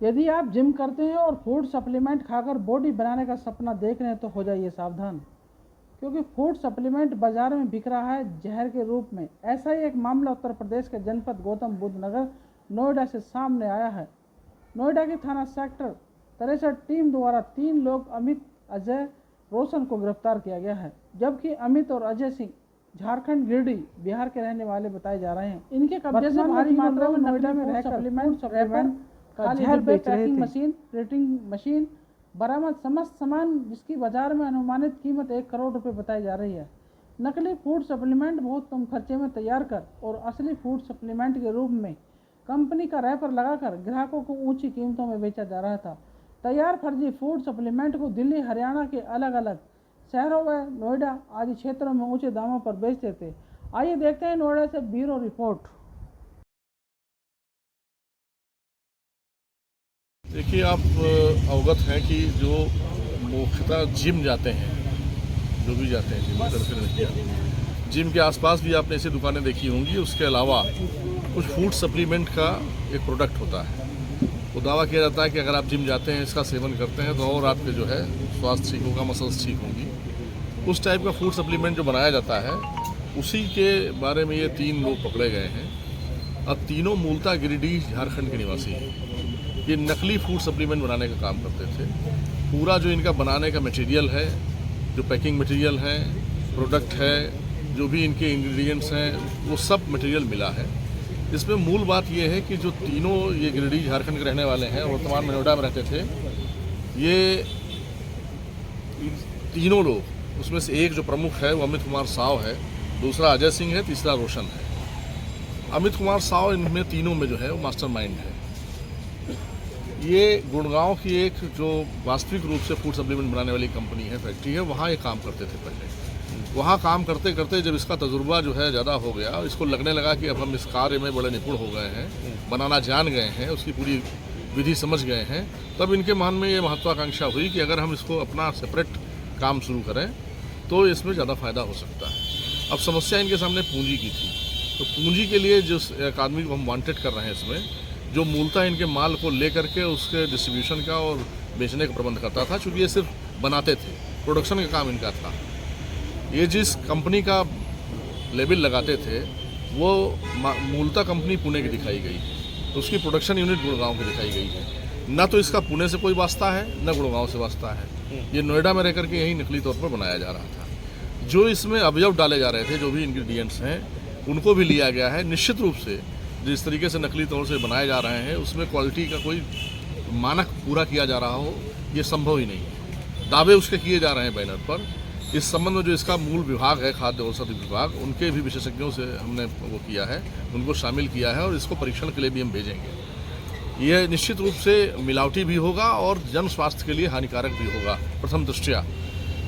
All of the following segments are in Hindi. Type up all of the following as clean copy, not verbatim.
यदि आप जिम करते हैं और फूड सप्लीमेंट खाकर बॉडी बनाने का सपना देख रहे हैं तो हो जाइए सावधान, क्योंकि फूड सप्लीमेंट बाजार में बिक रहा है जहर के रूप में। ऐसा ही एक मामला उत्तर प्रदेश के जनपद गौतम बुद्ध नगर नोएडा से सामने आया है। नोएडा की थाना सेक्टर 63 टीम द्वारा 3 लोग अमित, अजय, रोशन को गिरफ्तार किया गया है, जबकि अमित और अजय सिंह झारखंड गिरिडीह बिहार के रहने वाले बताए जा रहे हैं। इनके कब्जे से भारी मात्रा में नोएडा में रहकर सप्लीमेंट का जहर बेच रहे थे। प्रिंटिंग मशीन बरामद, समस्त सामान जिसकी बाजार में अनुमानित कीमत 1 करोड़ रुपए बताई जा रही है। नकली फूड सप्लीमेंट बहुत कम खर्चे में तैयार कर और असली फूड सप्लीमेंट के रूप में कंपनी का रैपर लगाकर ग्राहकों को ऊंची कीमतों में बेचा जा रहा था। तैयार फर्जी फूड सप्लीमेंट को दिल्ली, हरियाणा के अलग अलग शहरों व नोएडा आदि क्षेत्रों में ऊंचे दामों पर बेचते थे। आइए देखते हैं नोएडा से ब्यूरो रिपोर्ट। देखिए, आप अवगत हैं कि जो मुख्यतः जिम जाते हैं, जो भी जाते हैं जिम, लड़के लड़कियाँ, जिम के आसपास भी आपने ऐसी दुकानें देखी होंगी। उसके अलावा कुछ फूड सप्लीमेंट का एक प्रोडक्ट होता है। वो दावा किया जाता है कि अगर आप जिम जाते हैं, इसका सेवन करते हैं तो और आपके जो है स्वास्थ्य ठीक होगा, मसल्स ठीक होंगी। उस टाइप का फूड सप्लीमेंट जो बनाया जाता है, उसी के बारे में ये 3 लोग पकड़े गए हैं। अब तीनों मूलतः गिरिडीह, झारखंड के निवासी हैं। ये नकली फूड सप्लीमेंट बनाने का काम करते थे। पूरा जो इनका बनाने का मटेरियल है, जो पैकिंग मटेरियल है, प्रोडक्ट है, जो भी इनके इंग्रेडिएंट्स हैं, वो सब मटेरियल मिला है। इसमें मूल बात ये है कि जो तीनों ये गिरिडीह, झारखंड के रहने वाले हैं और वर्तमान में नोएडा में रहते थे, ये तीनों लोग, उसमें से एक जो प्रमुख है वो अमित कुमार साव है, दूसरा अजय सिंह है, तीसरा रोशन है। अमित कुमार साव इनमें तीनों में जो है वो मास्टरमाइंड है। ये गुड़गांव की एक जो वास्तविक रूप से फूड सप्लीमेंट बनाने वाली कंपनी है, फैक्ट्री है, वहाँ ये काम करते थे पहले। वहाँ काम करते करते जब इसका तजुर्बा जो है ज़्यादा हो गया, इसको लगने लगा कि अब हम इस कार्य में बड़े निपुण हो गए हैं, बनाना जान गए हैं, उसकी पूरी विधि समझ गए हैं, तब इनके मन में ये महत्वाकांक्षा हुई कि अगर हम इसको अपना सेपरेट काम शुरू करें तो इसमें ज़्यादा फायदा हो सकता है। अब समस्या इनके सामने पूंजी की थी, तो पूंजी के लिए जिस एक आदमी को हम वांटेड कर रहे हैं इसमें, जो मूलतः इनके माल को ले करके उसके डिस्ट्रीब्यूशन का और बेचने का प्रबंध करता था। चूँकि ये सिर्फ बनाते थे, प्रोडक्शन का काम इनका था। ये जिस कंपनी का लेबल लगाते थे वो मूलतः कंपनी पुणे की दिखाई गई है, तो उसकी प्रोडक्शन यूनिट गुड़गांव की दिखाई गई है। न तो इसका पुणे से कोई वास्ता है, न गुड़गांव से वास्ता है। ये नोएडा में रह करके यही नकली तौर पर बनाया जा रहा था। जो इसमें अवयव डाले जा रहे थे, जो भी इंग्रेडिएंट्स हैं, उनको भी लिया गया है। निश्चित रूप से जिस तरीके से नकली तौर से बनाए जा रहे हैं, उसमें क्वालिटी का कोई मानक पूरा किया जा रहा हो, ये संभव ही नहीं है। दावे उसके किए जा रहे हैं बैनर पर। इस संबंध में जो इसका मूल विभाग है, खाद्य औषधि विभाग, उनके भी विशेषज्ञों से हमने वो किया है, उनको शामिल किया है और इसको परीक्षण के लिए भी हम भेजेंगे। यह निश्चित रूप से मिलावटी भी होगा और जन स्वास्थ्य के लिए हानिकारक भी होगा। प्रथम दृष्टया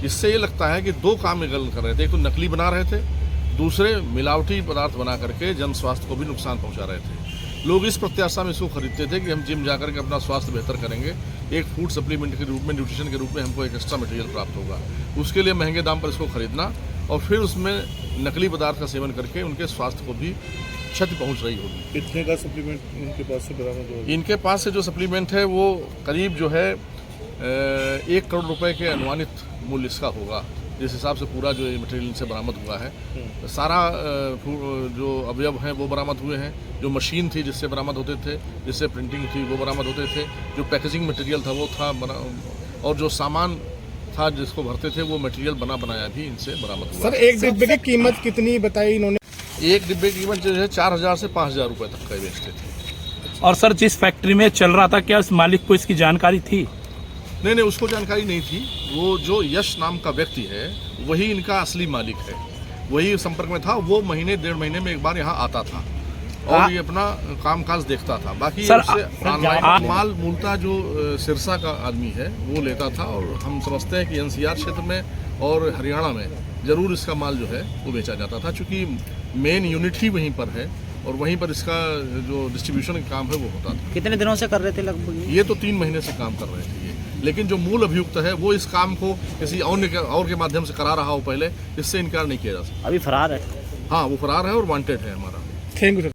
इससे ये लगता है कि 2 काम गलत कर रहे थे। एक तो नकली बना रहे थे, दूसरे मिलावटी पदार्थ बना करके जन स्वास्थ्य को भी नुकसान पहुंचा रहे थे। लोग इस प्रत्याशा में इसको खरीदते थे कि हम जिम जाकर के अपना स्वास्थ्य बेहतर करेंगे, एक फूड सप्लीमेंट के रूप में, न्यूट्रिशन के रूप में हमको एक एक्स्ट्रा मटेरियल प्राप्त होगा। उसके लिए महंगे दाम पर इसको खरीदना और फिर उसमें नकली पदार्थ का सेवन करके उनके स्वास्थ्य को भी क्षति पहुंच रही होगी। कितने का सप्लीमेंट इनके पास से बरामद होगा? इनके पास से जो सप्लीमेंट है वो करीब जो है 1 करोड़ रुपए के अनुमानित मूल्य इसका होगा, जिस हिसाब से पूरा जो मटेरियल से बरामद हुआ है। सारा जो अवयव हैं वो बरामद हुए हैं। जो मशीन थी जिससे बरामद होते थे, जिससे प्रिंटिंग थी, वो बरामद होते थे। जो पैकेजिंग मटेरियल था वो था, और जो सामान था जिसको भरते थे, वो मटेरियल बना बनाया भी इनसे बरामद हुआ। सर, एक डिब्बे की कीमत कितनी बताई इन्होंने? एक डिब्बे की कीमत जो है 4000 से 5000 रुपये तक का बेचते थे। और सर, जिस फैक्ट्री में चल रहा था, क्या उस मालिक को इसकी जानकारी थी? नहीं, उसको जानकारी नहीं थी। वो जो यश नाम का व्यक्ति है, वही इनका असली मालिक है, वही संपर्क में था। वो महीने 1.5 महीने में एक बार यहाँ आता था और ये अपना कामकाज देखता था। बाकी माल मूलतः जो सिरसा का आदमी है वो लेता था। और हम समझते हैं कि एनसीआर क्षेत्र में और हरियाणा में जरूर इसका माल जो है वो बेचा जाता था, चूँकि मेन यूनिट ही वहीं पर है और वहीं पर इसका जो डिस्ट्रीब्यूशन का काम है वो होता था। कितने दिनों से कर रहे थे लगभग? ये तो 3 महीने से काम कर रहे थे ये, लेकिन जो मूल अभियुक्त है वो इस काम को किसी और के माध्यम से करा रहा हो पहले, इससे इनकार नहीं किया जा सकता। अभी फरार है? हाँ, वो फरार है और वांटेड है हमारा। Thank you sir.